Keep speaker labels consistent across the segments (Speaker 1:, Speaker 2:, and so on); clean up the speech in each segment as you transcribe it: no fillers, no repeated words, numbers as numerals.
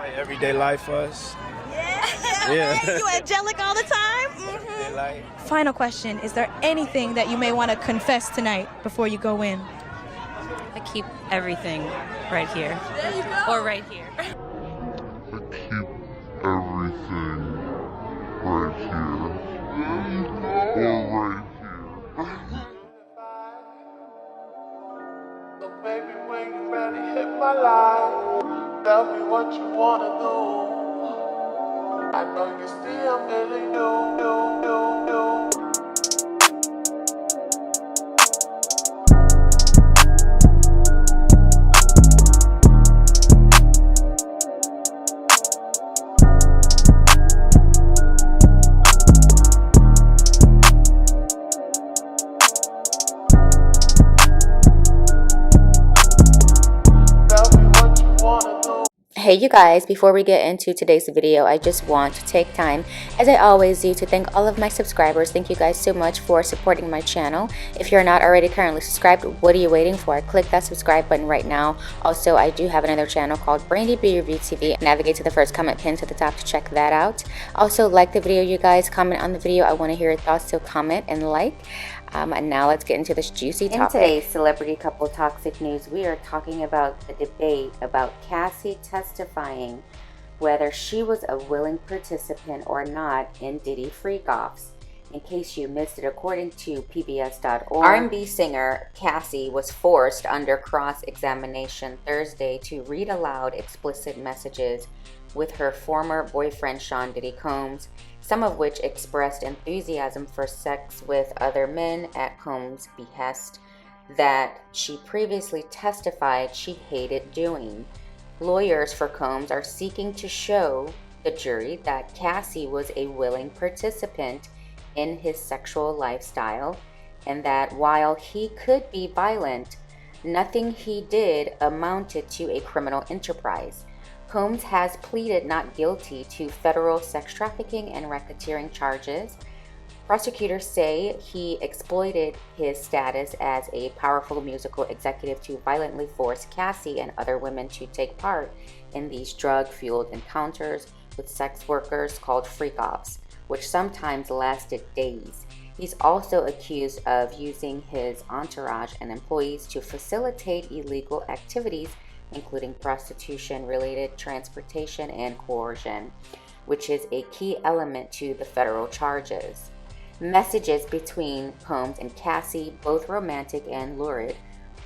Speaker 1: Like everyday life for us.
Speaker 2: Yeah. You angelic all the time?
Speaker 1: Everyday life.
Speaker 3: Final question, is there anything that you may want to confess tonight before you go in?
Speaker 4: I keep everything right here. There you go. Or right here.
Speaker 5: I keep everything right here. Or right here.
Speaker 6: So baby, when you ready, hit my line. Tell me what you wanna do. I know you see I'm feeling you.
Speaker 7: Hey you guys, before we get into today's video, I just want to take time, as I always do, to thank all of my subscribers. Thank you guys so much for supporting my channel. If you're not already currently subscribed, what are you waiting for? Click that subscribe button right now. Also, I do have another channel called Brandy B Review TV. Navigate to the first comment pinned to the top to check that out. Also, like the video, you guys. Comment on the video. I want to hear your thoughts, so comment and like. And now let's get into this juicy topic. In today's Celebrity Couple Toxic News, we are talking about the debate about Cassie testifying whether she was a willing participant or not in Diddy freak-offs. In case you missed it, according to PBS.org, R&B singer Cassie was forced under cross-examination Thursday to read aloud explicit messages with her former boyfriend Sean Diddy Combs, some of which expressed enthusiasm for sex with other men at Combs' behest that she previously testified she hated doing. Lawyers for Combs are seeking to show the jury that Cassie was a willing participant in his sexual lifestyle, and that while he could be violent, nothing he did amounted to a criminal enterprise. Combs has pleaded not guilty to federal sex trafficking and racketeering charges. Prosecutors say he exploited his status as a powerful musical executive to violently force Cassie and other women to take part in these drug-fueled encounters with sex workers called freak-offs, which sometimes lasted days. He's also accused of using his entourage and employees to facilitate illegal activities, including prostitution-related transportation and coercion, which is a key element to the federal charges. Messages between Combs and Cassie, both romantic and lurid,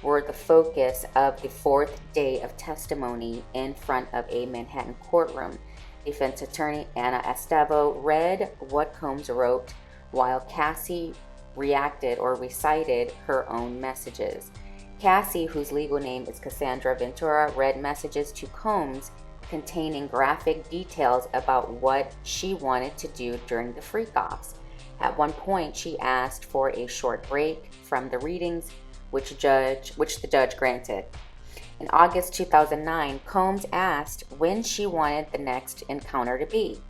Speaker 7: were the focus of the fourth day of testimony in front of a Manhattan courtroom. Defense attorney Anna Estavo read what Combs wrote, while Cassie reacted or recited her own messages. Cassie, whose legal name is Cassie Ventura, read messages to Combs containing graphic details about what she wanted to do during the freak-offs. At one point, she asked for a short break from the readings, which the judge granted. In August 2009, Combs asked when she wanted the next encounter to be,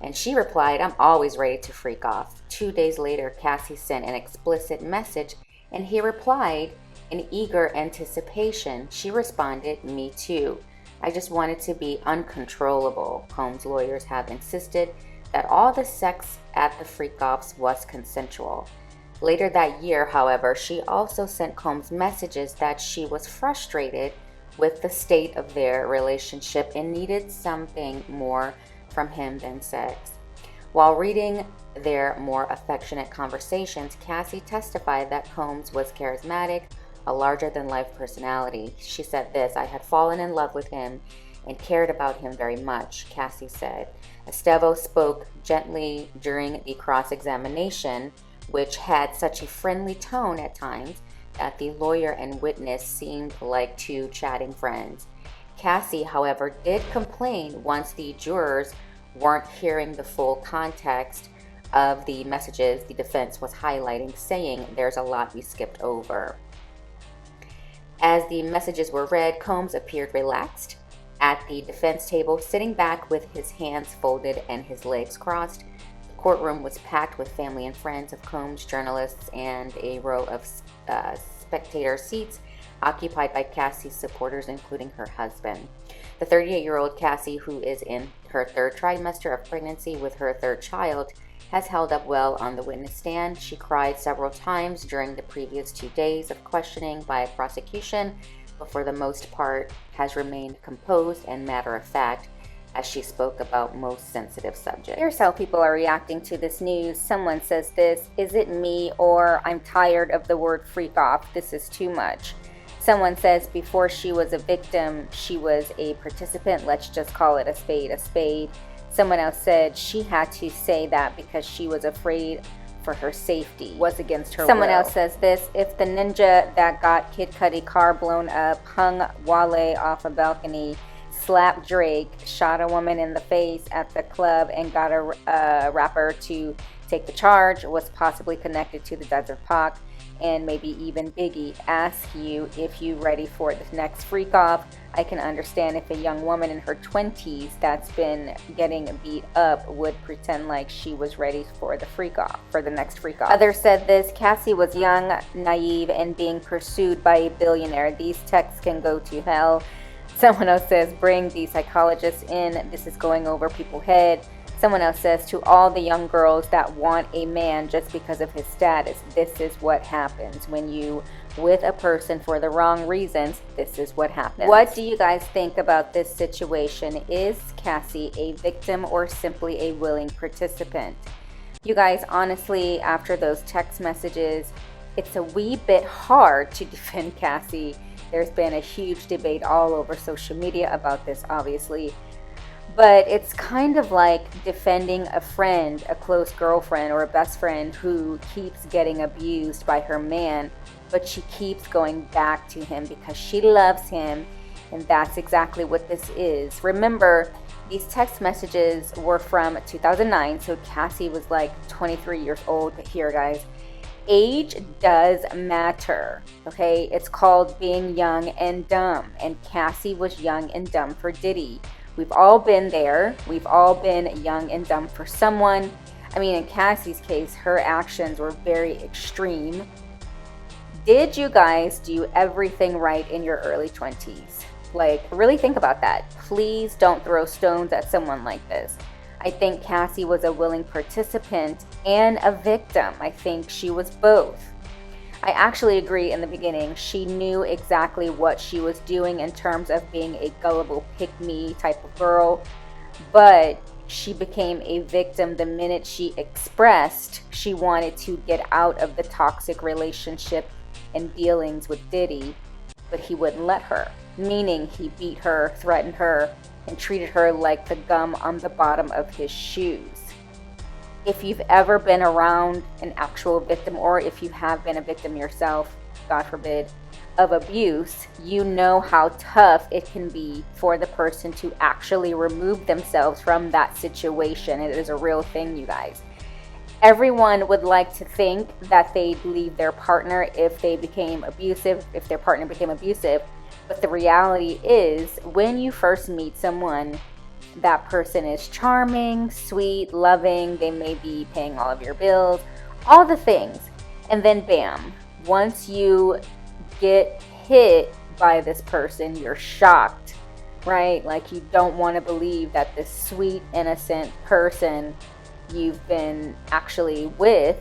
Speaker 7: and she replied, "I'm always ready to freak off." 2 days later, Cassie sent an explicit message, and he replied, in eager anticipation, she responded, "Me too. I just wanted to be uncontrollable." Combs' lawyers have insisted that all the sex at the freak-offs was consensual. Later that year, however, she also sent Combs messages that she was frustrated with the state of their relationship and needed something more from him than sex. While reading their more affectionate conversations, Cassie testified that Combs was charismatic, a larger-than-life personality. She said this, "I had fallen in love with him and cared about him very much," Cassie said. Estavo spoke gently during the cross-examination, which had such a friendly tone at times that the lawyer and witness seemed like two chatting friends. Cassie, however, did complain once the jurors weren't hearing the full context of the messages the defense was highlighting, saying, "There's a lot we skipped over." As the messages were read, Combs appeared relaxed at the defense table, sitting back with his hands folded and his legs crossed. The courtroom was packed with family and friends of Combs, journalists, and a row of spectator seats occupied by Cassie's supporters, including her husband. The 38-year-old Cassie, who is in her third trimester of pregnancy with her third child, has held up well on the witness stand. She cried several times during the previous 2 days of questioning by prosecution, but for the most part has remained composed and matter-of-fact as she spoke about most sensitive subjects. Here's how people are reacting to this news. Someone says this, "Is it me, or I'm tired of the word freak off? This is too much." Someone says before she was a victim, she was a participant. Let's just call it a spade a spade. Someone else said she had to say that because she was afraid for her safety, was against her will. Someone else says this, "If the ninja that got Kid Cudi car blown up, hung Wale off a balcony, slapped Drake, shot a woman in the face at the club, and got a rapper to take the charge, was possibly connected to the deaths of Pac and maybe even Biggie, ask you if you ready for the next freak off. I can understand if a young woman in her 20s that's been getting beat up would pretend like she was ready for the freak off, for the next freak off." Others said this, "Cassie was young, naive, and being pursued by a billionaire. These texts can go to hell." Someone else says, "Bring the psychologists in. This is going over people's head." Someone else says, "To all the young girls that want a man just because of his status, this is what happens. When you with a person for the wrong reasons, this is what happens." What do you guys think about this situation? Is Cassie a victim or simply a willing participant? You guys, honestly, after those text messages, it's a wee bit hard to defend Cassie. There's been a huge debate all over social media about this, obviously. But it's kind of like defending a friend, a close girlfriend or a best friend who keeps getting abused by her man, but she keeps going back to him because she loves him, and that's exactly what this is. Remember, these text messages were from 2009, so Cassie was like 23 years old. But here, guys, age does matter, okay? It's called being young and dumb, and Cassie was young and dumb for Diddy. We've all been there. We've all been young and dumb for someone. I mean, in Cassie's case, her actions were very extreme. Did you guys do everything right in your early 20s? Like, really think about that. Please don't throw stones at someone like this. I think Cassie was a willing participant and a victim. I think she was both. I actually agree in the beginning. She knew exactly what she was doing in terms of being a gullible pick-me type of girl, but she became a victim the minute she expressed she wanted to get out of the toxic relationship and dealings with Diddy, but he wouldn't let her, meaning he beat her, threatened her, and treated her like the gum on the bottom of his shoes. If you've ever been around an actual victim, or if you have been a victim yourself, God forbid, of abuse, you know how tough it can be for the person to actually remove themselves from that situation. It is a real thing, you guys. Everyone would like to think that they'd leave their partner if they became abusive, if their partner became abusive. But the reality is, when you first meet someone, that person is charming, sweet, loving, they may be paying all of your bills, all the things. And then bam, once you get hit by this person, you're shocked, right? Like, you don't want to believe that this sweet, innocent person you've been actually with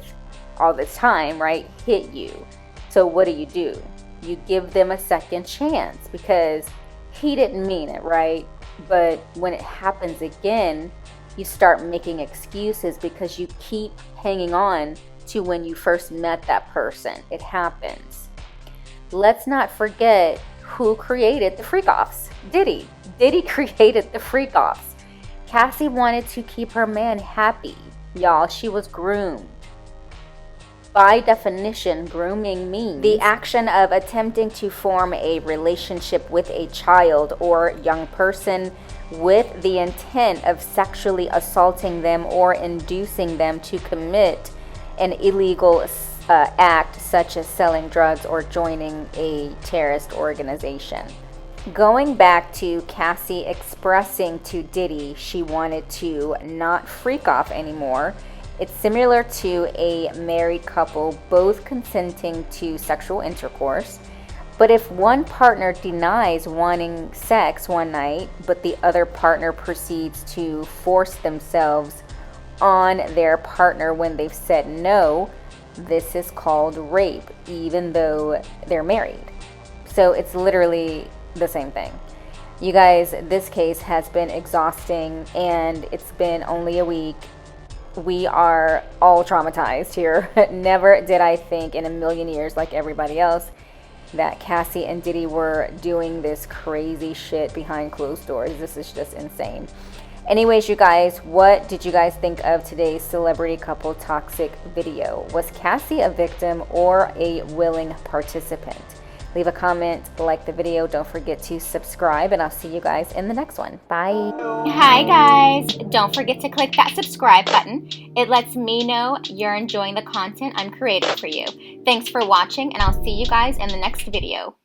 Speaker 7: all this time, right, hit you. So what do? You give them a second chance because he didn't mean it, right? But when it happens again, you start making excuses because you keep hanging on to when you first met that person. It happens. Let's not forget who created the freak-offs. Diddy. Diddy created the freak-offs. Cassie wanted to keep her man happy. Y'all, she was groomed. By definition, grooming means the action of attempting to form a relationship with a child or young person with the intent of sexually assaulting them or inducing them to commit an illegal act such as selling drugs or joining a terrorist organization. Going back to Cassie expressing to Diddy she wanted to not freak off anymore, it's similar to a married couple both consenting to sexual intercourse. But if one partner denies wanting sex one night, but the other partner proceeds to force themselves on their partner when they've said no, this is called rape, even though they're married. So it's literally the same thing. You guys, this case has been exhausting, and it's been only a week. We are all traumatized here. Never did I think in a million years, like everybody else, that Cassie and Diddy were doing this crazy shit behind closed doors. This is just insane. Anyways, you guys, what did you guys think of today's celebrity couple toxic video? Was Cassie a victim or a willing participant? Leave a comment, like the video, don't forget to subscribe, and I'll see you guys in the next one. Bye.
Speaker 8: Hi guys, don't forget to click that subscribe button. It lets me know you're enjoying the content I'm creating for you. Thanks for watching, and I'll see you guys in the next video.